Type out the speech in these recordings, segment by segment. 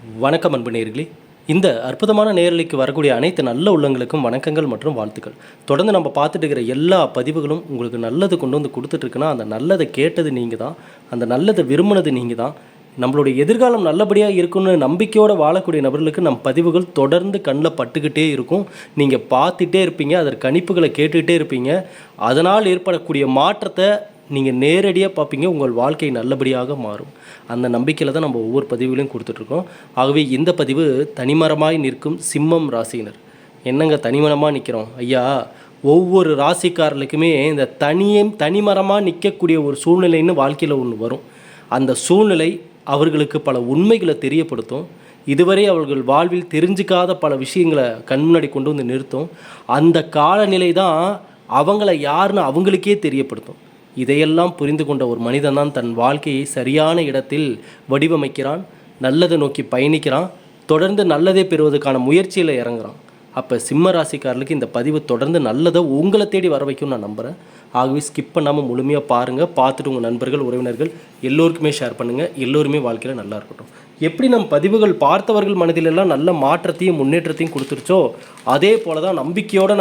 வணக்கம் அன்பு நேயர்களே. இந்த அற்புதமான நேரலைக்கு வரக்கூடிய அனைத்து நல்ல உள்ளங்களுக்கும் வணக்கங்கள் மற்றும் வாழ்த்துக்கள். தொடர்ந்து நம்ம பார்த்துட்டு இருக்கிற எல்லா பதிவுகளும் உங்களுக்கு நல்லது கொண்டு வந்து கொடுத்துட்ருக்குன்னா, அந்த நல்லதை கேட்டது நீங்கள் தான், அந்த நல்லதை விரும்பினது நீங்கள் தான். நம்மளுடைய எதிர்காலம் நல்லபடியாக இருக்குன்னு நம்பிக்கையோடு வாழக்கூடிய நபர்களுக்கு நம் பதிவுகள் தொடர்ந்து கண்ணில் பட்டுக்கிட்டே இருக்கும். நீங்கள் பார்த்துட்டே இருப்பீங்க, அதற்கு கணிப்புகளை கேட்டுக்கிட்டே இருப்பீங்க. அதனால் ஏற்படக்கூடிய மாற்றத்தை நீங்கள் நேரடியாக பார்ப்பீங்க. உங்கள் வாழ்க்கை நல்லபடியாக மாறும். அந்த நம்பிக்கையில் தான் நம்ம ஒவ்வொரு பதிவுகளையும் கொடுத்துட்ருக்கோம். ஆகவே இந்த பதிவு தனிமரமாய் நிற்கும் சிம்மம் ராசியினர். என்னங்க தனிமரமாக நிற்கிறோம் ஐயா? ஒவ்வொரு ராசிக்காரர்களுக்குமே இந்த தனிமரமாக நிற்கக்கூடிய ஒரு சூழ்நிலைன்னு வாழ்க்கையில் ஒன்று வரும். அந்த சூழ்நிலை அவர்களுக்கு பல உண்மைகளை தெரியப்படுத்தும். இதுவரை அவர்கள் வாழ்வில் தெரிஞ்சிக்காத பல விஷயங்களை கண் முன்னாடி கொண்டு வந்து நிறுத்தும். அந்த காலநிலை தான் அவங்கள யாருன்னு அவங்களுக்கே தெரியப்படுத்தும். இதையெல்லாம் புரிந்து கொண்ட ஒரு மனிதன் தான் தன் வாழ்க்கையை சரியான இடத்தில் வடிவமைக்கிறான், நல்லதை நோக்கி பயணிக்கிறான், தொடர்ந்து நல்லதே பெறுவதற்கான முயற்சியில் இறங்குறான். அப்போ சிம்ம ராசிக்காரர்களுக்கு இந்த பதிவு தொடர்ந்து நல்லதை உங்களை தேடி வர வைக்கும் நான் நம்புகிறேன். ஆகவே ஸ்கிப் பண்ணாமல் முழுமையாக பாருங்கள். பார்த்துட்டு உங்கள் நண்பர்கள் உறவினர்கள் எல்லோருக்குமே ஷேர் பண்ணுங்கள். எல்லோருமே வாழ்க்கையில் நல்லா இருக்கட்டும். எப்படி நம் பதிவுகள் பார்த்தவர்கள் மனதிலெல்லாம் நல்ல மாற்றத்தையும் முன்னேற்றத்தையும் கொடுத்துருச்சோ, அதே போல் தான் நம்பிக்கையோடு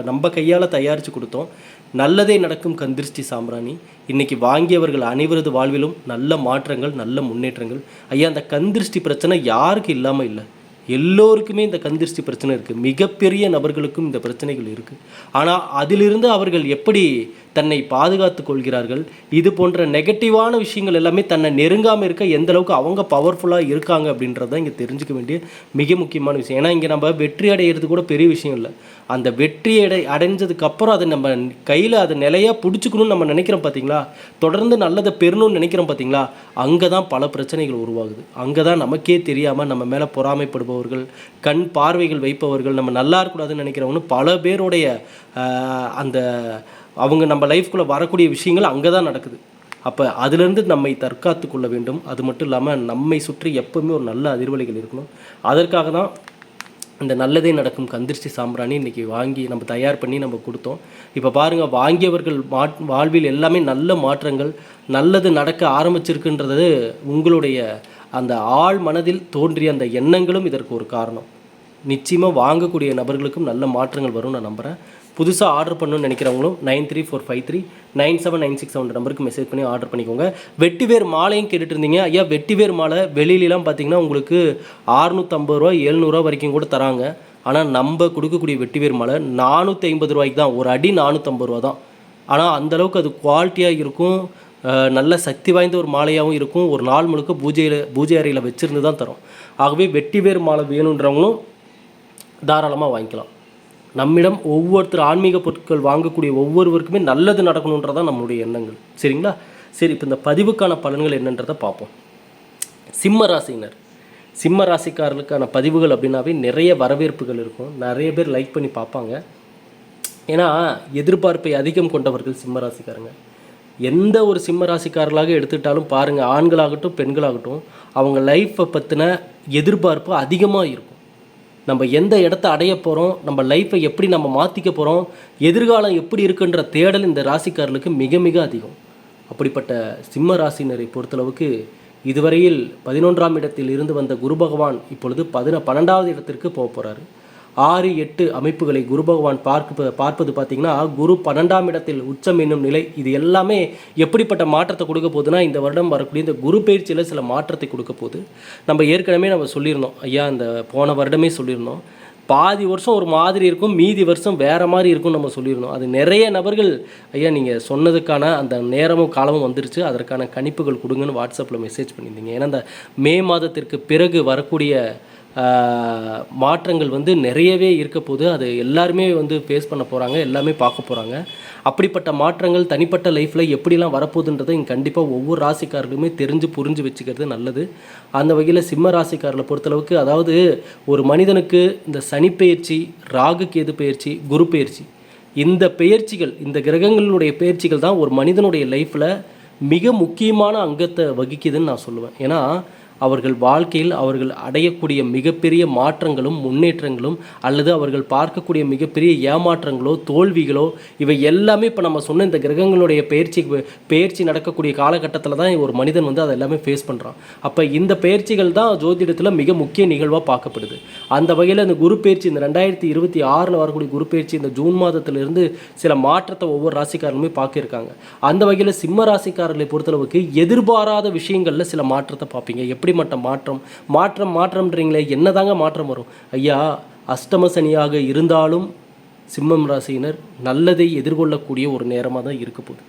நம்ம கையால் தயாரித்து கொடுத்தோம். நல்லதே நடக்கும் கந்திருஷ்டி சாம்பிராணி. இன்றைக்கி வாங்கியவர்கள் அனைவரது வாழ்விலும் நல்ல மாற்றங்கள், நல்ல முன்னேற்றங்கள். ஐயா, அந்த கந்திருஷ்டி பிரச்சனை யாருக்கு இல்லாமல் இல்லை, எல்லோருக்குமே இந்த கந்திருஷ்டி பிரச்சனை இருக்குது. மிகப்பெரிய நபர்களுக்கும் இந்த பிரச்சனைகள் இருக்குது. ஆனால் அதிலிருந்து அவர்கள் எப்படி தன்னை பாதுகாத்து கொள்கிறார்கள், இது போன்ற நெகட்டிவான விஷயங்கள் எல்லாமே தன்னை நெருங்காமல் இருக்க எந்த அளவுக்கு அவங்க பவர்ஃபுல்லாக இருக்காங்க அப்படின்றத இங்கே தெரிஞ்சுக்க வேண்டிய மிக முக்கியமான விஷயம். ஏன்னா இங்கே நம்ம வெற்றி அடைகிறது கூட பெரிய விஷயம் இல்லை. அந்த வெற்றி அடைஞ்சதுக்கப்புறம் அதை நம்ம கையில் அதை நிலையாக பிடிச்சிக்கணும்னு நம்ம நினைக்கிறோம் பார்த்தீங்களா, தொடர்ந்து நல்லதை பெறணும்னு நினைக்கிறோம் பார்த்தீங்களா, அங்கே தான் பல பிரச்சனைகள் உருவாகுது. அங்கே தான் நமக்கே தெரியாமல் நம்ம மேலே பொறாமைப்படுபவர்கள், கண் பார்வைகள் வைப்பவர்கள், நம்ம நல்லா இருக்கக்கூடாதுன்னு நினைக்கிறவங்க பல பேருடைய அந்த அவங்க நம்ம லைஃப்குள்ளே வரக்கூடிய விஷயங்கள் அங்கே தான் நடக்குது. அப்போ அதிலிருந்து நம்மை தற்காத்து கொள்ள வேண்டும். அது மட்டும் இல்லாமல் நம்மை சுற்றி எப்போவுமே ஒரு நல்ல அதிர்வலைகள் இருக்கணும். அதற்காக தான் இந்த நல்லதே நடக்கும் கந்திருஷ்டி சாம்பிராணி இன்றைக்கி வாங்கி நம்ம தயார் பண்ணி நம்ம கொடுத்தோம். இப்போ பாருங்கள், வாங்கியவர்கள் வாழ்வில் எல்லாமே நல்ல மாற்றங்கள், நல்லது நடக்க ஆரம்பிச்சிருக்குன்றது உங்களுடைய அந்த ஆழ் மனதில் தோன்றிய அந்த எண்ணங்களும் இதற்கு ஒரு காரணம். நிச்சயமாக வாங்கக்கூடிய நபர்களுக்கும் நல்ல மாற்றங்கள் வரும் நான் நம்புகிறேன். புதுசாக ஆர்டர் பண்ணணும்னு நினைக்கிறவங்களும் 9345397967 நம்பருக்கு மெசேஜ் பண்ணி ஆர்டர் பண்ணிக்கோங்க. வெட்டிவேர் மாலையும் கேட்டுட்டு இருந்தீங்க ஐயா. வெட்டிவேர் மாலை வெளியிலலாம் பார்த்தீங்கன்னா உங்களுக்கு 650 ரூபா 700 வரைக்கும் கூட தராங்க. ஆனால் நம்ம கொடுக்கக்கூடிய வெட்டிவேர் மாலை 450 ரூபாய்க்கு தான். ஒரு அடி 450 ரூபா தான். ஆனால் அந்தளவுக்கு அது குவாலிட்டியாக இருக்கும், நல்ல சக்தி வாய்ந்த ஒரு மாலையாகவும் இருக்கும். ஒரு நாள் முழுக்க பூஜை அறையில் வச்சுருந்து தான் தரும். ஆகவே வெட்டிவேர் மாலை வேணுன்றவங்களும் தாராளமாக வாங்கிக்கலாம். நம்மிடம் ஒவ்வொருத்தர் ஆன்மீக பொருட்கள் வாங்கக்கூடிய ஒவ்வொருவருக்குமே நல்லது நடக்கணுன்றதான் நம்மளுடைய எண்ணங்கள். சரிங்களா? சரி, இப்போ இந்த பதிவுக்கான பலன்கள் என்னன்றதை பார்ப்போம். சிம்ம ராசியினர், சிம்ம ராசிக்காரர்களுக்கான பதிவுகள் அப்படின்னாவே நிறைய வரவேற்புகள் இருக்கும். நிறைய பேர் லைக் பண்ணி பார்ப்பாங்க. ஏன்னா எதிர்பார்ப்பை அதிகம் கொண்டவர்கள் சிம்ம ராசிக்காரங்க. எந்த ஒரு சிம்ம ராசிக்காரர்களாக எடுத்துக்கிட்டாலும் பாருங்கள், ஆண்களாகட்டும் பெண்களாகட்டும், அவங்க லைஃப்பை பற்றின எதிர்பார்ப்பு அதிகமாக இருக்கும். நம்ம எந்த இடத்த அடைய போகிறோம், நம்ம லைஃப்பை எப்படி நம்ம மாற்றிக்க போகிறோம், எதிர்காலம் எப்படி இருக்குன்ற தேடல் இந்த ராசிக்காரர்களுக்கு மிக மிக அதிகம். அப்படிப்பட்ட சிம்ம ராசினரை பொறுத்தளவுக்கு இதுவரையில் 11ஆம் இடத்தில் இருந்து வந்த குரு பகவான் இப்பொழுது 12வது இடத்திற்கு போக போகிறாரு. 6, 8 அமைப்புகளை குரு பகவான் பார்ப்பது பார்த்திங்கன்னா, குரு 12ஆம் இடத்தில் உச்சம் என்னும் நிலை. இது எல்லாமே எப்படிப்பட்ட மாற்றத்தை கொடுக்க போகுதுன்னா, இந்த வருடம் வரக்கூடிய இந்த குரு பயிற்சியில் சில மாற்றத்தை கொடுக்க போகுது. நம்ம ஏற்கனவே நம்ம சொல்லியிருந்தோம் ஐயா, இந்த போன வருடமே சொல்லியிருந்தோம். பாதி வருஷம் ஒரு மாதிரி இருக்கும், மீதி வருஷம் வேறு மாதிரி இருக்கும்னு நம்ம சொல்லியிருந்தோம். அது நிறைய நபர்கள் ஐயா நீங்கள் சொன்னதுக்கான அந்த நேரமும் காலமும் வந்துருச்சு, அதற்கான கணிப்புகள் கொடுங்கன்னு வாட்ஸ்அப்பில் மெசேஜ் பண்ணியிருந்தீங்க. ஏன்னா இந்த மே மாதத்திற்கு பிறகு வரக்கூடிய மாற்றங்கள் நிறையவே இருக்க போது. அது எல்லாருமே ஃபேஸ் பண்ண போகிறாங்க, எல்லாமே பார்க்க போகிறாங்க. அப்படிப்பட்ட மாற்றங்கள் தனிப்பட்ட லைஃப்பில் எப்படிலாம் வரப்போகுதுன்றதை இங்கே கண்டிப்பாக ஒவ்வொரு ராசிக்காரர்களுமே தெரிஞ்சு புரிஞ்சு வச்சுக்கிறது நல்லது. அந்த வகையில் சிம்ம ராசிக்காரர்களை பொறுத்தளவுக்கு, அதாவது ஒரு மனிதனுக்கு இந்த சனி பெயர்ச்சி, ராகு கேது பெயர்ச்சி, குரு பெயர்ச்சி, இந்த பெயர்ச்சிகள், இந்த கிரகங்களுடைய பெயர்ச்சிகள் தான் ஒரு மனிதனுடைய லைஃப்பில் மிக முக்கியமான அங்கத்தை வகிக்குதுன்னு நான் சொல்லுவேன். ஏன்னா அவர்கள் வாழ்க்கையில் அவர்கள் அடையக்கூடிய மிகப்பெரிய மாற்றங்களும் முன்னேற்றங்களும் அல்லது அவர்கள் பார்க்கக்கூடிய மிகப்பெரிய ஏமாற்றங்களோ தோல்விகளோ இவை எல்லாமே இப்போ நம்ம சொன்ன இந்த கிரகங்களுடைய பெயர்ச்சி நடக்கக்கூடிய காலகட்டத்தில் தான் ஒரு மனிதன் வந்து அதை எல்லாமே ஃபேஸ் பண்ணுறான். அப்போ இந்த பெயர்ச்சிகள் தான் ஜோதிடத்தில் மிக முக்கிய நிகழ்வாக பார்க்கப்படுது. அந்த வகையில் இந்த குரு பெயர்ச்சி இந்த 2026 வரக்கூடிய குரு பெயர்ச்சி இந்த ஜூன் மாதத்திலிருந்து சில மாற்றத்தை ஒவ்வொரு ராசிக்காரர்களுமே பார்க்கிருக்காங்க. அந்த வகையில் சிம்ம ராசிக்காரர்களை பொறுத்தளவுக்கு எதிர்பாராத விஷயங்களில் சில மாற்றத்தை பார்ப்பீங்க. எப்படிப்பட்ட மாற்றம்ன்றீங்களே, என்னதாங்க மாற்றம் வரும் ஐயா? அஷ்டம சனியாக இருந்தாலும் சிம்மம் ராசியினர் நல்லதை எதிர்கொள்ளக்கூடிய ஒரு நேரமாக தான் இருக்க போகுது.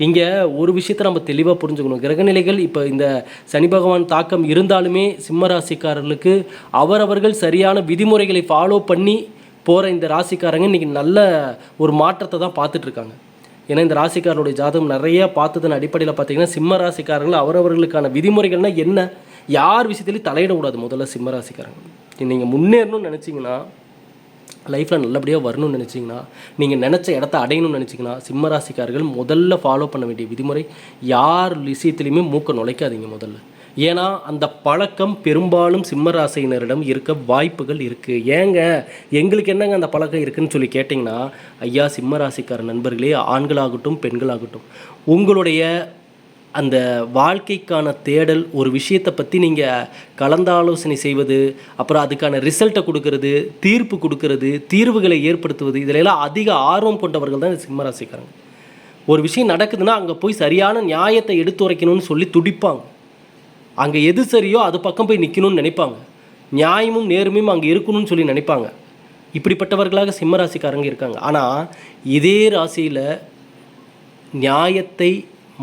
இங்கே ஒரு விஷயத்தை நம்ம தெளிவாக புரிஞ்சுக்கணும். கிரகநிலைகள் இப்போ இந்த சனி பகவான் தாக்கம் இருந்தாலுமே சிம்ம ராசிக்காரர்களுக்கு அவரவர்கள் சரியான விதிமுறைகளை ஃபாலோ பண்ணி போகிற இந்த ராசிக்காரங்க இன்றைக்கி நல்ல ஒரு மாற்றத்தை தான் பார்த்துட்ருக்காங்க. ஏன்னா இந்த ராசிக்காரருடைய ஜாதகம் நிறையா பார்த்ததன் அடிப்படையில் பார்த்திங்கன்னா சிம்ம ராசிக்காரர்கள் அவரவர்களுக்கான விதிமுறைகள்னால் என்ன, யார் விஷயத்துலையும் தலையிடக்கூடாது. முதல்ல சிம்ம ராசிக்காரங்க நீங்கள் முன்னேறணும்னு நினச்சிங்கன்னா, லைஃப்பில் நல்லபடியாக வரணும்னு நினச்சிங்கன்னா, நீங்கள் நினச்ச இடத்த அடையணும்னு நினச்சிங்கன்னா, சிம்ம ராசிக்காரர்கள் முதல்ல ஃபாலோ பண்ண வேண்டிய விதிமுறை, யார் விஷயத்துலையுமே மூக்க நுழைக்காதீங்க முதல்ல. ஏன்னா அந்த பழக்கம் பெரும்பாலும் சிம்ம ராசியினரிடம் இருக்க வாய்ப்புகள் இருக்குது. ஏங்க எங்களுக்கு என்னங்க அந்த பழக்கம் இருக்குதுன்னு சொல்லி கேட்டிங்கன்னா, ஐயா சிம்ம ராசிக்கார நண்பர்களே, ஆண்களாகட்டும் பெண்களாகட்டும், உங்களுடைய அந்த வாழ்க்கைக்கான தேடல், ஒரு விஷயத்தை பற்றி நீங்கள் கலந்து ஆலோசனை செய்வது, அப்புறம் அதுக்கான ரிசல்ட்டை கொடுக்கறது, தீர்ப்பு கொடுக்கறது, தீர்வுகளை ஏற்படுத்துவது, இதிலெல்லாம் அதிக ஆர்வம் கொண்டவர்கள் தான் சிம்மராசிக்காரங்க. ஒரு விஷயம் நடக்குதுன்னா அங்கே போய் சரியான நியாயத்தை எடுத்துரைக்கணும்னு சொல்லி துடிப்பாங்க. அங்கே எது சரியோ அது பக்கம் போய் நிற்கணும்னு நினைப்பாங்க. நியாயமும் நேர்மையும் அங்கே இருக்கணும்னு சொல்லி நினைப்பாங்க. இப்படிப்பட்டவர்களாக சிம்மராசிக்காரங்க இருக்காங்க. ஆனால் இதே ராசியில் நியாயத்தை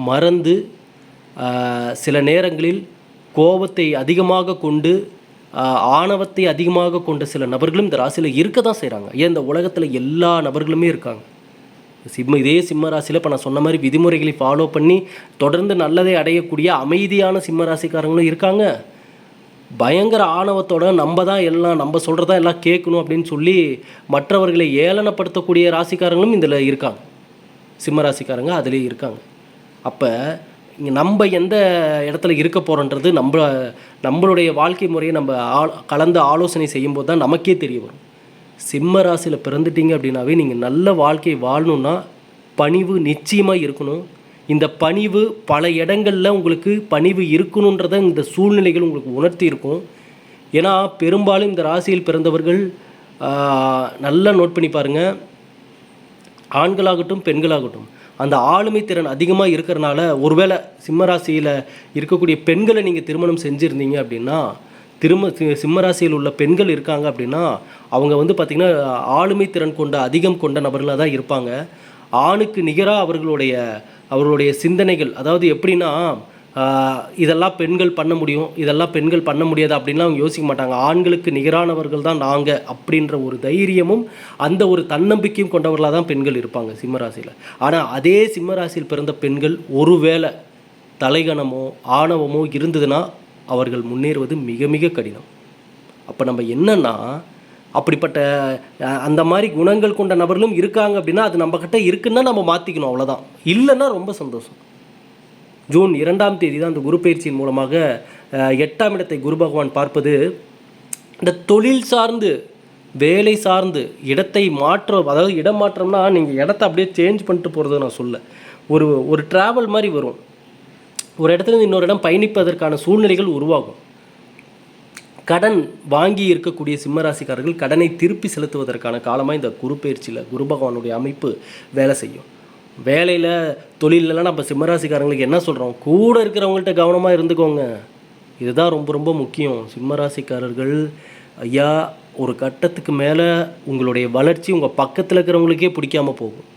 மறந்து சில நேரங்களில் கோபத்தை அதிகமாக கொண்டு ஆணவத்தை அதிகமாக கொண்ட சில நபர்களும் இந்த ராசியில் இருக்க தான் செய்கிறாங்க. ஏன் இந்த உலகத்தில் எல்லா நபர்களுமே இருக்காங்க. இதே சிம்ம ராசியில் இப்போ நான் சொன்ன மாதிரி விதிமுறைகளை ஃபாலோ பண்ணி தொடர்ந்து நல்லதை அடையக்கூடிய அமைதியான சிம்ம ராசிக்காரங்களும் இருக்காங்க. பயங்கர ஆணவத்தோட நம்ம தான் எல்லாம், நம்ம சொல்கிறதா எல்லாம் கேட்கணும் அப்படின்னு சொல்லி மற்றவர்களை ஏளனப்படுத்தக்கூடிய ராசிக்காரங்களும் இதில் இருக்காங்க. சிம்ம ராசிக்காரங்க அதிலே இருக்காங்க. அப்போ இங்கே நம்ம எந்த இடத்துல இருக்க போகிறோன்றது நம்மளுடைய வாழ்க்கை முறையை நம்ம கலந்து ஆலோசனை செய்யும்போது தான் நமக்கே தெரிய வரும். சிம்ம ராசியில் பிறந்துட்டீங்க அப்படின்னாவே நீங்கள் நல்ல வாழ்க்கை வாழணுன்னா பணிவு நிச்சயமாக இருக்கணும். இந்த பணிவு பல இடங்களில் உங்களுக்கு பணிவு இருக்கணுன்றதை இந்த சூழ்நிலைகள் உங்களுக்கு உணர்த்தி இருக்கும். ஏன்னா பெரும்பாலும் இந்த ராசியில் பிறந்தவர்கள் நல்லா நோட் பண்ணி பாருங்கள், ஆண்களாகட்டும் பெண்களாகட்டும் அந்த ஆளுமை திறன் அதிகமாக இருக்கிறனால, ஒருவேளை சிம்மராசியில் இருக்கக்கூடிய பெண்களை நீங்கள் திருமணம் செஞ்சுருந்தீங்க அப்படின்னா, சிம்மராசியில் உள்ள பெண்கள் இருக்காங்க அப்படின்னா அவங்க வந்து பார்த்திங்கன்னா ஆளுமை திறன் கொண்ட அதிகம் கொண்ட நபர்களாக தான் இருப்பாங்க. ஆணுக்கு நிகராக அவர்களுடைய சிந்தனைகள், அதாவது எப்படின்னா இதெல்லாம் பெண்கள் பண்ண முடியும், இதெல்லாம் பெண்கள் பண்ண முடியாது அப்படின்லாம் அவங்க யோசிக்க மாட்டாங்க. ஆண்களுக்கு நிகரானவர்கள் தான் நாங்கள் அப்படின்ற ஒரு தைரியமும் அந்த ஒரு தன்னம்பிக்கையும் கொண்டவர்களாக தான் பெண்கள் இருப்பாங்க சிம்மராசியில். ஆனால் அதே சிம்மராசியில் பிறந்த பெண்கள் ஒருவேளை தலைகணமோ ஆணவமோ இருந்ததுன்னா அவர்கள் முன்னேறுவது மிக மிக கடினம். அப்போ நம்ம என்னன்னா, அப்படிப்பட்ட அந்த மாதிரி குணங்கள் கொண்ட நபர்களும் இருக்காங்க அப்படின்னா அது நம்மக்கிட்ட இருக்குன்னா நம்ம மாற்றிக்கணும், அவ்வளோதான். இல்லைன்னா ரொம்ப சந்தோஷம். ஜூன் 2ஆம் தேதி தான் அந்த குரு பயிற்சியின் மூலமாக 8ஆம் இடத்தை குரு பகவான் பார்ப்பது இந்த தொழில் சார்ந்து வேலை சார்ந்து இடத்தை மாற்றம், அதாவது இடம் மாற்றம்னா நீங்கள் இடத்த அப்படியே சேஞ்ச் பண்ணிட்டு போகிறது நான் சொல்ல, ஒரு ட்ராவல் மாதிரி வரும். ஒரு இடத்துலேருந்து இன்னொரு இடம் பயணிப்பதற்கான சூழ்நிலைகள் உருவாகும். கடன் வாங்கி இருக்கக்கூடிய சிம்மராசிக்காரர்கள் கடனை திருப்பி செலுத்துவதற்கான காலமாக இந்த குரு பயிற்சியில் குரு பகவானுடைய அமைப்பு வேலை செய்யும். வேலையில் தொழிலெலாம் நம்ம சிம்மராசிக்காரங்களுக்கு என்ன சொல்கிறோம், கூட இருக்கிறவங்கள்ட்ட கவனமாக இருந்துக்கோங்க. இதுதான் ரொம்ப ரொம்ப முக்கியம். சிம்மராசிக்காரர்கள் ஐயா, ஒரு கட்டத்துக்கு மேலே உங்களுடைய வளர்ச்சி உங்கள் பக்கத்தில் இருக்கிறவங்களுக்கே பிடிக்காமல் போகும்.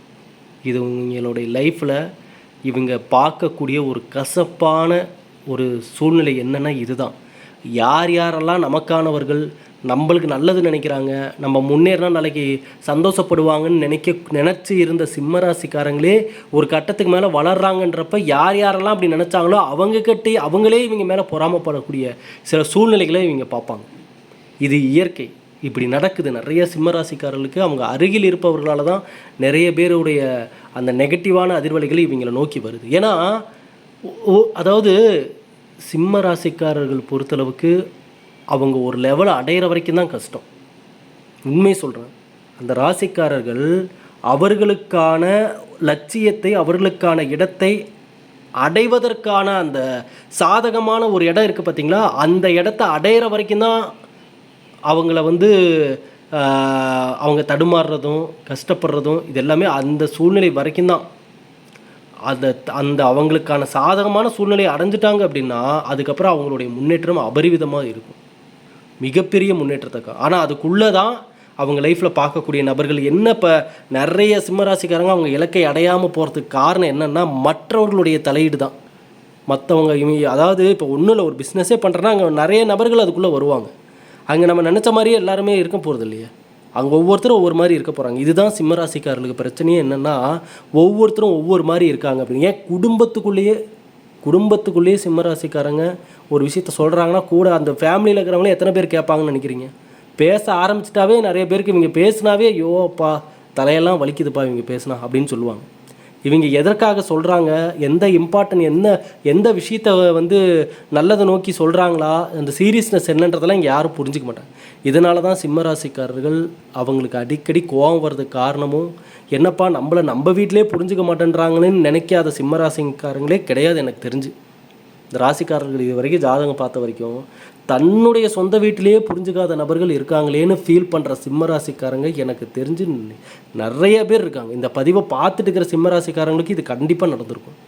இது உங்களுடைய லைஃப்பில் இவங்க பார்க்கக்கூடிய ஒரு கசப்பான ஒரு சூழ்நிலை என்னென்னா இதுதான். யார் யாரெல்லாம் நமக்கானவர்கள், நம்மளுக்கு நல்லது நினைக்கிறாங்க, நம்ம முன்னேறினா நாளைக்கு சந்தோஷப்படுவாங்கன்னு நினச்சி இருந்த சிம்மராசிக்காரங்களே ஒரு கட்டத்துக்கு மேலே வளர்றாங்கன்றப்ப யார் யாரெல்லாம் அப்படி நினச்சாங்களோ அவங்களே இவங்க மேலே பொறாமப்படக்கூடிய சில சூழ்நிலைகளை இவங்க பார்ப்பாங்க. இது இயற்கை, இப்படி நடக்குது. நிறைய சிம்மராசிக்காரர்களுக்கு அவங்க அருகில் இருப்பவர்களால் தான் நிறைய பேருடைய அந்த நெகட்டிவான அதிர்வலைகள் இவங்களை நோக்கி வருது. ஏன்னா அதாவது சிம்ம ராசிக்காரர்கள் பொறுத்தளவுக்கு அவங்க ஒரு லெவலை அடையிற வரைக்கும் தான் கஷ்டம். உண்மை சொல்கிறேன். அந்த ராசிக்காரர்கள் அவர்களுக்கான லட்சியத்தை, அவர்களுக்கான இடத்தை அடைவதற்கான அந்த சாதகமான ஒரு இடம் இருக்குது பார்த்தீங்களா, அந்த இடத்த அடையிற வரைக்கும் தான் அவங்கள வந்து அவங்க தடுமாறுறதும் கஷ்டப்படுறதும் இது எல்லாமே அந்த சூழ்நிலை வரைக்கும் தான். அந்த அந்த அவங்களுக்கான சாதகமான சூழ்நிலையை அடைஞ்சிட்டாங்க அப்படின்னா அதுக்கப்புறம் அவங்களுடைய முன்னேற்றம் அபரிவிதமாக இருக்கும், மிகப்பெரிய முன்னேற்றத்தை. ஆனால் அதுக்குள்ளே தான் அவங்க லைஃப்பில் பார்க்கக்கூடிய நபர்கள் என்ன. இப்போ நிறைய சிம்மராசிக்காரங்க அவங்க இலக்கை அடையாமல் போகிறதுக்கு காரணம் என்னென்னா மற்றவர்களுடைய தலையீடு தான். மற்றவங்க அதாவது இப்போ ஒன்றும் இல்லை, ஒரு பிஸ்னஸே பண்ணுறேன்னா அங்கே நிறைய நபர்கள் அதுக்குள்ளே வருவாங்க. அங்கே நம்ம நினச்ச மாதிரியே எல்லாருமே இருக்க போகிறது இல்லையா, அங்கே ஒவ்வொருத்தரும் ஒவ்வொரு மாதிரி இருக்க போகிறாங்க. இதுதான் சிம்மராசிக்காரர்களுக்கு பிரச்சனையே என்னென்னா ஒவ்வொருத்தரும் ஒவ்வொரு மாதிரி இருக்காங்க அப்படின்னு. ஏன் குடும்பத்துக்குள்ளேயே சிம்மராசிக்காரங்க ஒரு விஷயத்த சொல்கிறாங்கன்னா கூட அந்த ஃபேமிலியில் இருக்கிறவங்களே எத்தனை பேர் கேட்பாங்கன்னு நினைக்கிறீங்க? பேச ஆரம்பிச்சிட்டாவே நிறைய பேருக்கு இவங்க பேசினாவே ஐயோப்பா தலையெல்லாம் வலிக்குதுப்பா இவங்க பேசினா அப்படின்னு சொல்லுவாங்க. இவங்க எதற்காக சொல்கிறாங்க, எந்த இம்பார்ட்டன்ட் எந்த விஷயத்தை வந்து நல்லதை நோக்கி சொல்கிறாங்களா, அந்த சீரியஸ்னஸ் என்னன்றதெல்லாம் இங்கே யாரும் புரிஞ்சிக்க மாட்டாங்க. இதனால தான் சிம்மராசிக்காரர்கள் அவங்களுக்கு அடிக்கடி கோபம் வர்றதுக்கு காரணமும் என்னப்பா நம்ம வீட்டிலே புரிஞ்சிக்க மாட்டேன்றாங்கன்னு நினைக்காத சிம்மராசிக்காரங்களே கிடையாது எனக்கு தெரிஞ்சு. இந்த ராசிக்காரர்கள் இது வரைக்கும் ஜாதகம் பார்த்த வரைக்கும் தன்னுடைய சொந்த வீட்டிலேயே புரிஞ்சுக்காத நபர்கள் இருக்காங்களேன்னு ஃபீல் பண்ணுற சிம்மராசிக்காரங்க எனக்கு தெரிஞ்சு நிறைய பேர் இருக்காங்க. இந்த பதிவை பார்த்துட்டு இருக்கிற சிம்மராசிக்காரங்களுக்கு இது கண்டிப்பாக நடந்திருக்கும்.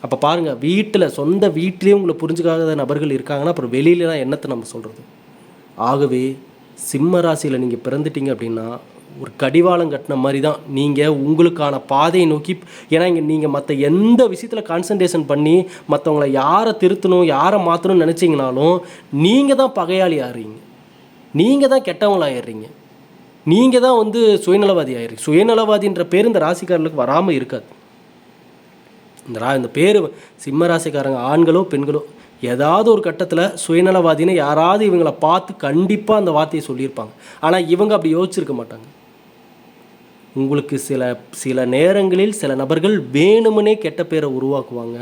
அப்போ பாருங்கள், சொந்த வீட்டிலேயே உங்களை புரிஞ்சுக்காத நபர்கள் இருக்காங்கன்னா அப்புறம் வெளியிலலாம் என்னத்தை நம்ம சொல்கிறது. ஆகவே சிம்ம ராசியில் நீங்கள் பிறந்துட்டீங்க அப்படின்னா ஒரு கடிவாளம் கட்டின மாதிரி தான் நீங்கள் உங்களுக்கான பாதையை நோக்கி. ஏன்னா இங்கே நீங்கள் மற்ற எந்த விஷயத்தில் கான்சன்ட்ரேஷன் பண்ணி மற்றவங்கள யாரை திருத்தணும் யாரை மாற்றணும்னு நினச்சிங்கனாலும் நீங்கள் தான் பகையாளி ஆகிறீங்க, நீங்கள் தான் கெட்டவங்களாகிடுறீங்க, நீங்கள் தான் வந்து சுயநலவாதி ஆகிடுறீங்க. சுயநலவாதின்ற பேர் இந்த ராசிக்காரர்களுக்கு வராமல் இருக்காது. இந்த பேர் சிம்ம ராசிக்காரங்க ஆண்களோ பெண்களோ ஏதாவது ஒரு கட்டத்தில் சுயநலவாதின்னு யாராவது இவங்களை பார்த்து கண்டிப்பாக அந்த வார்த்தையை சொல்லியிருப்பாங்க. ஆனால் இவங்க அப்படி யோசிச்சிருக்க மாட்டாங்க. உங்களுக்கு சில நேரங்களில் சில நபர்கள் வேணுமனே கெட்ட பேரை உருவாக்குவாங்க,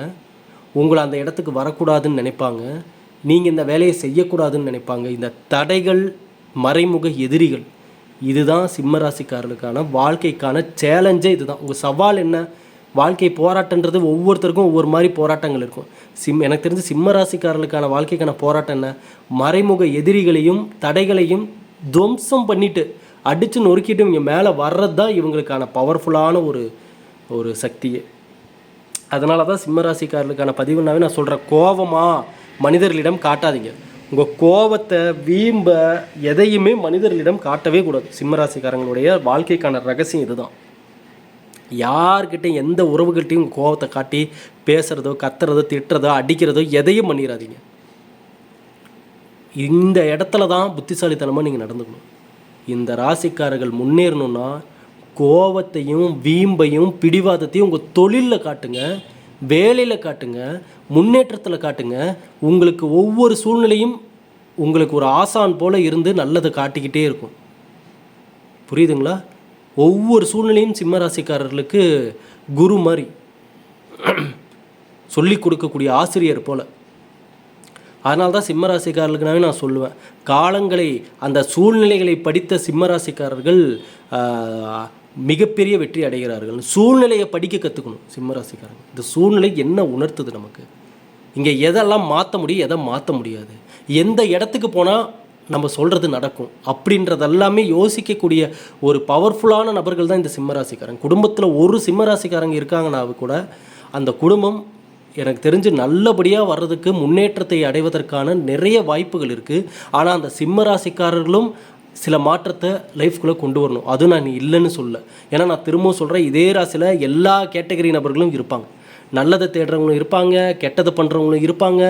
உங்களை அந்த இடத்துக்கு வரக்கூடாதுன்னு நினைப்பாங்க, நீங்கள் இந்த வேலையை செய்யக்கூடாதுன்னு நினைப்பாங்க. இந்த தடைகள் மறைமுக எதிரிகள். இதுதான் சிம்மராசிக்காரர்களுக்கான வாழ்க்கைக்கான சேலஞ்சே இதுதான். உங்கள் சவால் என்ன? வாழ்க்கை போராட்டன்றது ஒவ்வொருத்தருக்கும் ஒவ்வொரு மாதிரி போராட்டங்கள் இருக்கும். எனக்கு தெரிஞ்ச சிம்மராசிக்காரர்களுக்கான வாழ்க்கைக்கான போராட்டம் என்ன? மறைமுக எதிரிகளையும் தடைகளையும் துவம்சம் பண்ணிவிட்டு அடித்து நொறுக்கிட்டு இவங்க மேலே வர்றது தான் இவங்களுக்கான பவர்ஃபுல்லான ஒரு சக்தியே. அதனால தான் சிம்மராசிக்காரர்களுக்கான பதிவுனாவே நான் சொல்கிறேன், கோபமாக மனிதர்களிடம் காட்டாதீங்க. உங்கள் கோபத்தை வீம்ப எதையுமே மனிதர்களிடம் காட்டவே கூடாது. சிம்மராசிக்காரங்களுடைய வாழ்க்கைக்கான ரகசியம் இதுதான். யார்கிட்டையும் எந்த உறவுகள்கிட்டையும் கோபத்தை காட்டி பேசுகிறதோ கத்துறதோ திட்டுறதோ அடிக்கிறதோ எதையும் பண்ணிடாதீங்க. இந்த இடத்துல தான் புத்திசாலித்தனமாக நீங்கள் நடந்துக்கணும். இந்த ராசிக்காரர்கள் முன்னேறணுன்னா கோபத்தையும் வீம்பையும் பிடிவாதத்தையும் உங்கள் தொழிலில் காட்டுங்க, வேலையில் காட்டுங்க, முன்னேற்றத்தில் காட்டுங்க. உங்களுக்கு ஒவ்வொரு சூழ்நிலையும் உங்களுக்கு ஒரு ஆசான் போல் இருந்து நல்லதை காட்டிக்கிட்டே இருக்கும். புரியுதுங்களா? ஒவ்வொரு சூழ்நிலையும் சிம்மராசிக்காரர்களுக்கு குரு மாதிரி சொல்லி கொடுக்கக்கூடிய ஆசிரியர் போல். அதனால தான் சிம்மராசிக்காரர்களுக்குனாவே நான் சொல்லுவேன், காலங்களை அந்த சூழ்நிலைகளை படித்த சிம்மராசிக்காரர்கள் மிகப்பெரிய வெற்றி அடைகிறார்கள். சூழ்நிலையை படிக்க கற்றுக்கணும் சிம்மராசிக்காரங்க. இந்த சூழ்நிலை என்ன உணர்த்துது நமக்கு, இங்கே எதெல்லாம் மாற்ற முடியும் எதை மாற்ற முடியாது, எந்த இடத்துக்கு போனால் நம்ம சொல்கிறது நடக்கும் அப்படின்றதெல்லாமே யோசிக்கக்கூடிய ஒரு பவர்ஃபுல்லான நபர்கள் தான் இந்த சிம்மராசிக்காரங்க. குடும்பத்தில் ஒரு சிம்மராசிக்காரங்க இருக்காங்கன்னா கூட அந்த குடும்பம் எனக்கு தெரிஞ்சு நல்லபடியாக வர்றதுக்கு முன்னேற்றத்தை அடைவதற்கான நிறைய வாய்ப்புகள் இருக்குது. ஆனால் அந்த சிம்மராசிக்காரர்களும் சில மாற்றத்தை லைஃப்குள்ளே கொண்டு வரணும். அது நான் இல்லைன்னு சொல்ல. ஏன்னா நான் திரும்பவும் சொல்கிறேன், இதே ராசியில் எல்லா கேட்டகரி நபர்களும் இருப்பாங்க. நல்லதை தேடுறவங்களும் இருப்பாங்க, கெட்டதை பண்ணுறவங்களும் இருப்பாங்க,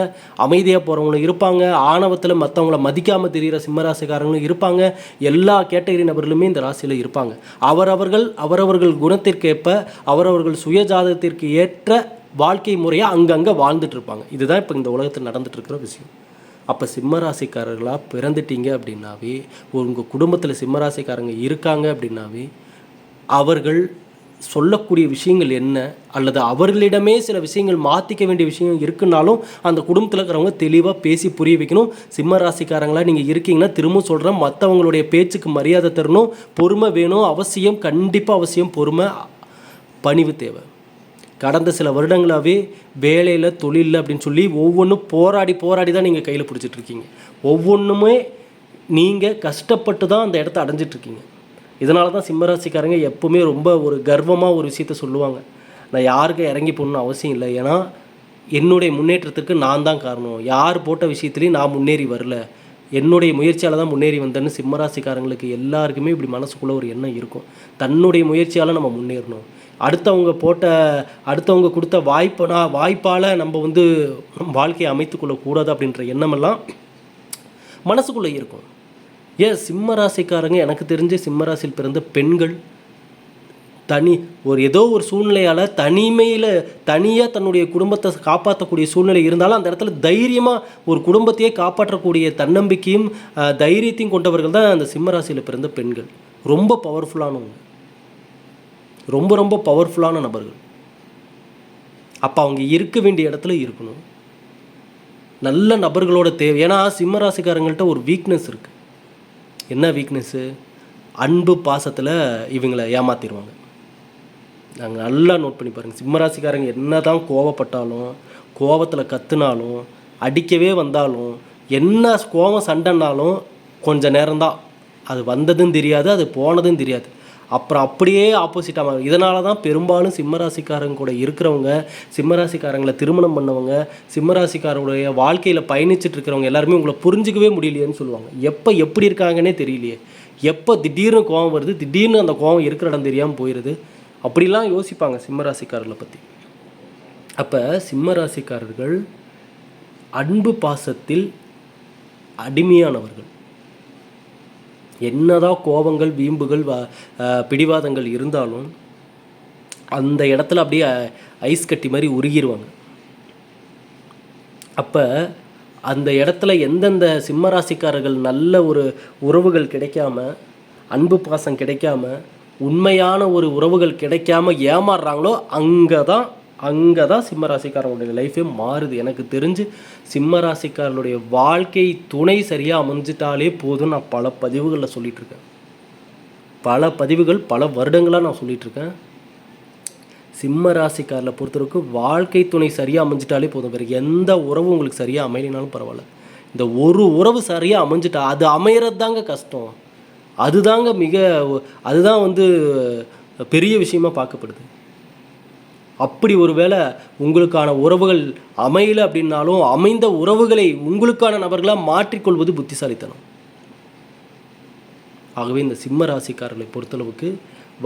அமைதியாக போகிறவங்களும் இருப்பாங்க, ஆணவத்தில் மற்றவங்கள மதிக்காமல் தெரிகிற சிம்மராசிக்காரங்களும் இருப்பாங்க. எல்லா கேட்டகரி நபர்களுமே இந்த ராசியில் இருப்பாங்க. அவரவர்கள் குணத்திற்கேற்ப அவரவர்கள் சுயஜாதகத்திற்கு ஏற்ற வாழ்க்கை முறையாக அங்கங்கே வாழ்ந்துட்டுருப்பாங்க. இதுதான் இப்போ இந்த உலகத்தில் நடந்துகிட்ருக்கிற விஷயம். அப்போ சிம்மராசிக்காரர்களாக பிறந்துட்டீங்க அப்படின்னாவே, உங்கள் குடும்பத்தில் சிம்மராசிக்காரங்க இருக்காங்க அப்படின்னாவே அவர்கள் சொல்லக்கூடிய விஷயங்கள் என்ன, அல்லது அவர்களிடமே சில விஷயங்கள் மாற்றிக்க வேண்டிய விஷயம் இருக்குன்னாலும் அந்த குடும்பத்தில் இருக்கிறவங்க தெளிவாக பேசி புரிய வைக்கணும். சிம்ம ராசிக்காரங்களா நீங்கள் இருக்கீங்கன்னா திரும்ப சொல்கிறேன், மற்றவங்களுடைய பேச்சுக்கு மரியாதை தரணும், பொறுமை வேணும், அவசியம், கண்டிப்பாக அவசியம் பொறுமை, பணிவு தேவை. கடந்த சில வருடங்களாகவே வேலையில் தொழிலில் அப்படின்னு சொல்லி ஒவ்வொன்றும் போராடி தான் நீங்கள் கையில் பிடிச்சிட்ருக்கீங்க. ஒவ்வொன்றுமே நீங்கள் கஷ்டப்பட்டு தான் அந்த இடத்த அடைஞ்சிட்ருக்கீங்க. இதனால தான் சிம்மராசிக்காரங்க எப்போவுமே ரொம்ப ஒரு கர்வமாக ஒரு விஷயத்த சொல்லுவாங்க, நான் யாருக்கும் இறங்கி போகணுன்னு அவசியம் இல்லை, ஏன்னா என்னுடைய முன்னேற்றத்துக்கு நான் தான் காரணம், யார் போட்ட விஷயத்துலேயும் நான் முன்னேறி வரல, என்னுடைய முயற்சியால் தான் முன்னேறி வந்தேன்னு சிம்மராசிக்காரங்களுக்கு எல்லாருக்குமே இப்படி மனசுக்குள்ளே ஒரு எண்ணம் இருக்கும். தன்னுடைய முயற்சியால் நம்ம முன்னேறணும், அடுத்தவங்க கொடுத்த வாய்ப்பால் நம்ம வந்து வாழ்க்கையை அமைத்துக்கொள்ளக்கூடாது அப்படின்ற எண்ணமெல்லாம் மனசுக்குள்ளே இருக்கும். ஏன் சிம்ம ராசிக்காரங்க, எனக்கு தெரிஞ்ச சிம்ம ராசியில் பிறந்த பெண்கள் ஏதோ ஒரு சூழ்நிலையால் தனியாக தன்னுடைய குடும்பத்தை காப்பாற்றக்கூடிய சூழ்நிலை இருந்தாலும் அந்த இடத்துல தைரியமாக ஒரு குடும்பத்தையே காப்பாற்றக்கூடிய தன்னம்பிக்கையும் தைரியத்தையும் கொண்டவர்கள் தான் அந்த சிம்ம ராசியில் பிறந்த பெண்கள். ரொம்ப பவர்ஃபுல்லானவங்க, ரொம்ப பவர்ஃபுல்லான நபர்கள். அப்போ அவங்க இருக்க வேண்டிய இடத்துல இருக்கணும், நல்ல நபர்களோட தேவை. ஏன்னா சிம்ம ராசிக்காரங்கள்ட்ட ஒரு வீக்னஸ் இருக்குது. என்ன வீக்னஸ்ஸு? அன்பு பாசத்தில் இவங்களை ஏமாற்றிடுவாங்க. நாங்கள் நல்லா நோட் பண்ணி பாருங்கள், சிம்மராசிக்காரங்க என்ன தான் கோவப்பட்டாலும், கோவத்தில் கத்துனாலும், அடிக்கவே வந்தாலும், என்ன கோவம் சண்டைனாலும் கொஞ்ச நேரம்தான், அது வந்ததும் தெரியாது, அது போனதும் தெரியாது, அப்புறம் அப்படியே ஆப்போசிட்டாக. இதனால தான் பெரும்பாலும் சிம்மராசிக்காரங்க கூட இருக்கிறவங்க, சிம்மராசிக்காரங்களை திருமணம் பண்ணவங்க, சிம்மராசிக்காரருடைய வாழ்க்கையில் பயணிச்சுட்டு இருக்கிறவங்க எல்லாருமே உங்களை புரிஞ்சிக்கவே முடியலையேன்னு சொல்லுவாங்க. எப்போ எப்படி இருக்காங்கன்னே தெரியலையே, எப்போ திடீர்னு கோவம் வருது, திடீர்னு அந்த கோவம் இருக்கிற இடம் தெரியாமல் போயிடுது, அப்படிலாம் யோசிப்பாங்க சிம்மராசிக்காரர்களை பற்றி. அப்போ சிம்மராசிக்காரர்கள் அன்பு பாசத்தில் அடிமையானவர்கள். என்னதான் கோபங்கள், வீம்புகள், பிடிவாதங்கள் இருந்தாலும் அந்த இடத்துல அப்படியே ஐஸ் கட்டி மாதிரி உருகிடுவாங்க. அப்போ அந்த இடத்துல எந்தெந்த சிம்மராசிக்காரர்கள் நல்ல ஒரு உறவுகள் கிடைக்காம, அன்பு பாசம் கிடைக்காம, உண்மையான ஒரு உறவுகள் கிடைக்காம ஏமாறுறாங்களோ அங்கே தான் சிம்மராசிக்காரங்களுடைய லைஃபே மாறுது. எனக்கு தெரிஞ்சு சிம்மராசிக்காரர்களுடைய வாழ்க்கை துணை சரியாக அமைஞ்சிட்டாலே போதும். நான் பல பதிவுகளில் சொல்லிகிட்ருக்கேன், பல வருடங்களாக நான் சொல்லிகிட்ருக்கேன். சிம்மராசிக்காரில் பொறுத்தவரைக்கும் வாழ்க்கை துணை சரியாக அமைஞ்சிட்டாலே போதும். வேறு எந்த உறவும் உங்களுக்கு சரியாக அமையினாலும் பரவாயில்ல, இந்த ஒரு உறவு சரியாக அமைஞ்சிட்டா அது அமையிறது தாங்க கஷ்டம், அதுதான் வந்து பெரிய விஷயமாக பார்க்கப்படுது. அப்படி ஒரு வேளை உங்களுக்கான உறவுகள் அமையலை அப்படின்னாலும் அமைந்த உறவுகளை உங்களுக்கான நபர்களாக மாற்றிக்கொள்வது புத்திசாலித்தனம். ஆகவே இந்த சிம்ம ராசிக்காரர்களை பொறுத்தளவுக்கு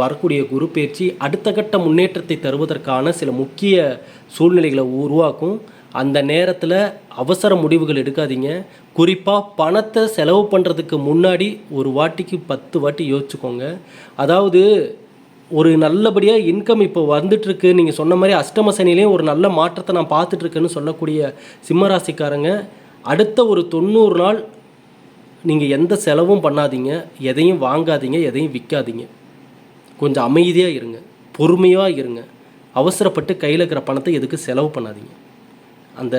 வரக்கூடிய குரு பயிற்சி அடுத்த கட்ட முன்னேற்றத்தை தருவதற்கான சில முக்கிய சூழ்நிலைகளை உருவாக்கும். அந்த நேரத்தில் அவசர முடிவுகள் எடுக்காதீங்க. குறிப்பாக பணத்தை செலவு பண்ணுறதுக்கு முன்னாடி ஒரு வாட்டிக்கு 10 வாட்டி யோசிச்சுக்கோங்க. அதாவது ஒரு நல்லபடியாக இன்கம் இப்போ வந்துட்டுருக்கு, நீங்கள் சொன்ன மாதிரி அஷ்டம சனிலேயும் ஒரு நல்ல மாற்றத்தை நான் பார்த்துட்ருக்கேன்னு சொல்லக்கூடிய சிம்மராசிக்காரங்க, அடுத்த ஒரு 90 நாள் நீங்கள் எந்த செலவும் பண்ணாதீங்க, எதையும் வாங்காதீங்க, எதையும் விற்காதீங்க. கொஞ்சம் அமைதியாக இருங்க, பொறுமையாக இருங்க. அவசரப்பட்டு கையில் இருக்கிற பணத்தை எதுக்கு செலவு பண்ணாதீங்க. அந்த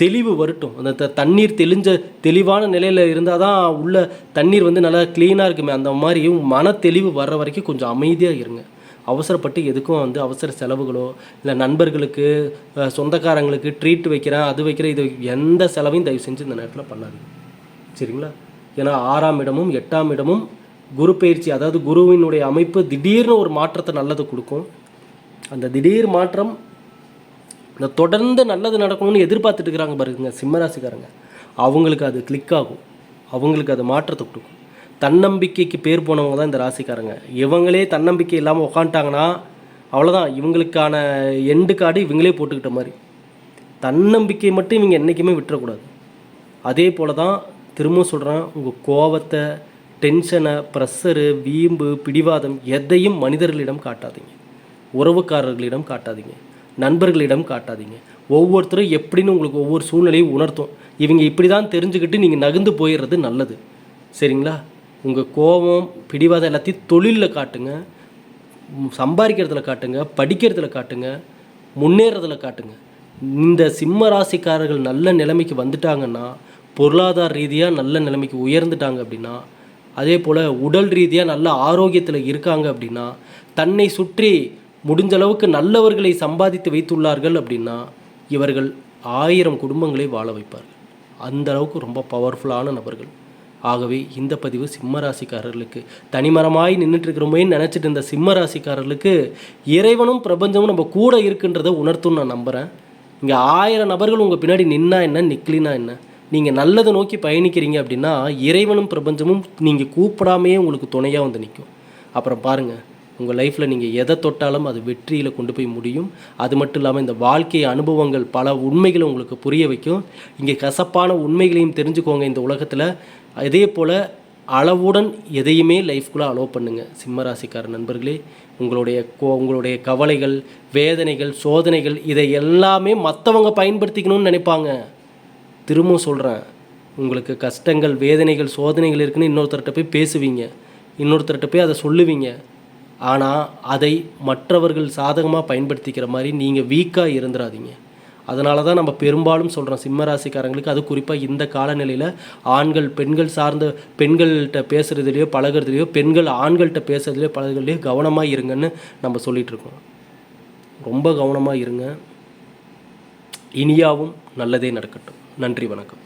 தெளிவு வரட்டும், அந்த தண்ணீர் தெளிவான நிலையில் இருந்தால் தான் உள்ள தண்ணீர் வந்து நல்லா க்ளீனாக இருக்குமே, அந்த மாதிரி மன தெளிவு வர்ற வரைக்கும் கொஞ்சம் அமைதியாக இருங்க. அவசரப்பட்டு எதுக்கும் வந்து அவசர செலவுகளோ இல்லை நண்பர்களுக்கு சொந்தக்காரங்களுக்கு ட்ரீட் வைக்கிறேன் அது வைக்கிறேன் இது எந்த செலவையும் தயவு செஞ்சு இந்த நேரத்தில் பண்ணாதீங்க, சரிங்களா? ஏன்னா 6ஆம் இடமும் 8ஆம் இடமும் குரு பயிற்சி, அதாவது குருவினுடைய அமைப்பு திடீர்னு ஒரு மாற்றத்தை நல்லது கொடுக்கும். அந்த திடீர் மாற்றம் இந்த தொடர்ந்து நல்லது நடக்கணும்னு எதிர்பார்த்துட்டு இருக்கிறாங்க பாருங்க சிம்மராசிக்காரங்க, அவங்களுக்கு அது கிளிக் ஆகும், அவங்களுக்கு அது மாற்றத்தை கொடுக்கும். தன்னம்பிக்கைக்கு பேர் போனவங்க தான் இந்த ராசிக்காரங்க. இவங்களே தன்னம்பிக்கை இல்லாமல் உக்காண்டாங்கன்னா அவ்வளோதான், இவங்களுக்கான எண்டு கார்டு இவங்களே போட்டுக்கிட்ட மாதிரி. தன்னம்பிக்கை மட்டும் இவங்க என்றைக்குமே விட்டுறக்கூடாது. அதே போல் தான் திரும்பவும் சொல்கிறேன், உங்கள் கோபத்தை, டென்ஷனை, ப்ரெஷரு, வீம்பு, பிடிவாதம் எதையும் மனிதர்களிடம் காட்டாதீங்க, உறவுக்காரர்களிடம் காட்டாதீங்க, நண்பர்களிடம் காட்டாதீங்க. ஒவ்வொருத்தரும் எப்படின்னு உங்களுக்கு ஒவ்வொரு சூழ்நிலையும் உணர்த்தும். இவங்க இப்படி தான் தெரிஞ்சுக்கிட்டு நீங்கள் நகர்ந்து போயிடுறது நல்லது, சரிங்களா? உங்கள் கோபம், பிடிவாதம் எல்லாத்தையும் தொழிலில் காட்டுங்க. சம்பாதிக்கிறதுல காட்டுங்க, படிக்கிறதுல காட்டுங்க, முன்னேறதுல காட்டுங்க. இந்த சிம்ம ராசிக்காரர்கள் நல்ல நிலைமைக்கு வந்துட்டாங்கன்னா, பொருளாதார ரீதியாக நல்ல நிலைமைக்கு உயர்ந்துட்டாங்க அப்படின்னா, அதே போல் உடல் ரீதியாக நல்ல ஆரோக்கியத்தில் இருக்காங்க அப்படின்னா, தன்னை சுற்றி முடிஞ்சளவுக்கு நல்லவர்களை சம்பாதித்து வைத்துள்ளார்கள் அப்படின்னா, இவர்கள் 1000 குடும்பங்களை வாழ வைப்பார்கள். அந்த அளவுக்கு ரொம்ப பவர்ஃபுல்லான நபர்கள். ஆகவே இந்த பதிவு சிம்ம ராசிக்காரர்களுக்கு, தனிமரமாய் நின்றுட்டுருக்கிறோமே நினச்சிட்டு இருந்த சிம்ம ராசிக்காரர்களுக்கு இறைவனும் பிரபஞ்சமும் நம்ம கூட இருக்குன்றதை உணர்த்தும் நான் நம்புகிறேன். இங்கே 1000 நபர்கள் உங்கள் பின்னாடி நின்னா என்ன, நிற்கலினா என்ன, நீங்கள் நல்லதை நோக்கி பயணிக்கிறீங்க அப்படின்னா இறைவனும் பிரபஞ்சமும் நீங்கள் கூப்பிடாமையே உங்களுக்கு துணையாக வந்து நிற்கும். அப்புறம் பாருங்கள், உங்கள் லைஃப்பில் நீங்கள் எதை தொட்டாலும் அது வெற்றியில் கொண்டு போய் முடியும். அது மட்டும் இல்லாமல் இந்த வாழ்க்கை அனுபவங்கள் பல உண்மைகளை உங்களுக்கு புரிய வைக்கும். இங்கே கசப்பான உண்மைகளையும் தெரிஞ்சுக்கோங்க இந்த உலகத்தில். அதே போல் அளவுடன் எதையுமே லைஃப்குள்ளே அலோவ் பண்ணுங்கள். சிம்மராசிக்கார நண்பர்களே, உங்களுடைய கவலைகள், வேதனைகள், சோதனைகள் இதை எல்லாமே மற்றவங்க பயன்படுத்திக்கணும்னு நினைப்பாங்க. திரும்பவும் சொல்கிறேன், உங்களுக்கு கஷ்டங்கள், வேதனைகள், சோதனைகள் இருக்குன்னு இன்னொருத்தர்கிட்ட போய் பேசுவீங்க, இன்னொருத்தர்கிட்ட போய் அதை சொல்லுவீங்க. ஆனால் அதை மற்றவர்கள் சாதகமாக பயன்படுத்திக்கிற மாதிரி நீங்கள் வீக்காக இருந்துடாதீங்க. அதனால தான் நம்ம பெரும்பாலும் சொல்கிறோம் சிம்மராசிக்காரங்களுக்கு, அது குறிப்பாக இந்த காலநிலையில் ஆண்கள் பெண்கள் சார்ந்த பெண்கள்கிட்ட பேசுகிறதுலையோ பழகிறதுலையோ, பெண்கள் ஆண்கள்கிட்ட பேசுகிறதுலையோ பழகிறதுலையோ கவனமாக இருங்கன்னு நம்ம சொல்லிகிட்ருக்கோம். ரொம்ப கவனமாக இருங்க. இனியாவும் நல்லதே நடக்கட்டும். நன்றி, வணக்கம்.